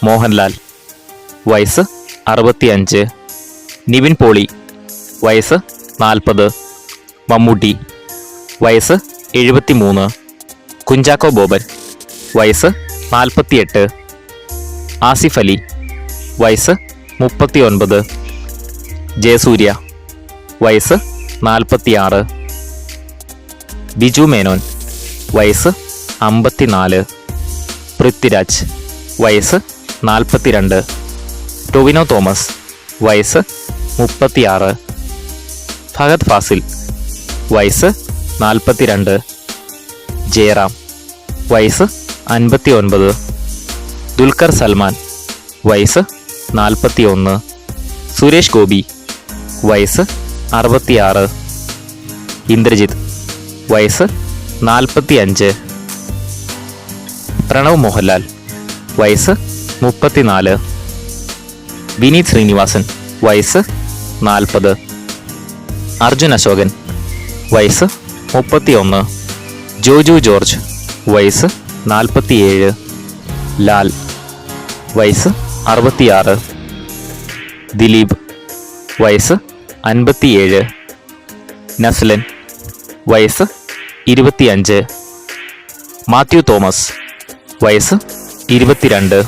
മോഹൻലാൽ വയസ്സ് 65. നിവിൻ പോളി വയസ്സ് 40. മമ്മൂട്ടി വയസ്സ് 73. കുഞ്ചാക്കോ ബോബൻ വയസ്സ് 48. ആസിഫ് അലി വയസ്സ് 39. ജയസൂര്യ വയസ്സ് 46. ബിജു മേനോൻ വയസ്സ് 54. പൃഥ്വിരാജ് വയസ്സ് 42. ടൊവിനോ തോമസ് വയസ്സ് 36. ഫഹദ് ഫാസിൽ വയസ്സ് 42. ജയറാം വയസ്സ് 59. ദുൽഖർ സൽമാൻ വയസ്സ് 41. സുരേഷ് ഗോപി വയസ്സ് 66. ഇന്ദ്രജിത്ത് വയസ്സ് 45. പ്രണവ് മോഹൻലാൽ വയസ്സ് 34. വിനീത് ശ്രീനിവാസൻ വയസ്സ് 40. അർജുൻ അശോകൻ വയസ്സ് 31. ജോജു ജോർജ് വയസ്സ് 47. ലാൽ വയസ്സ് 66. ദിലീപ് വയസ്സ് 57. നസ്ലൻ വയസ്സ് 25. മാത്യു തോമസ് വയസ്സ് 22.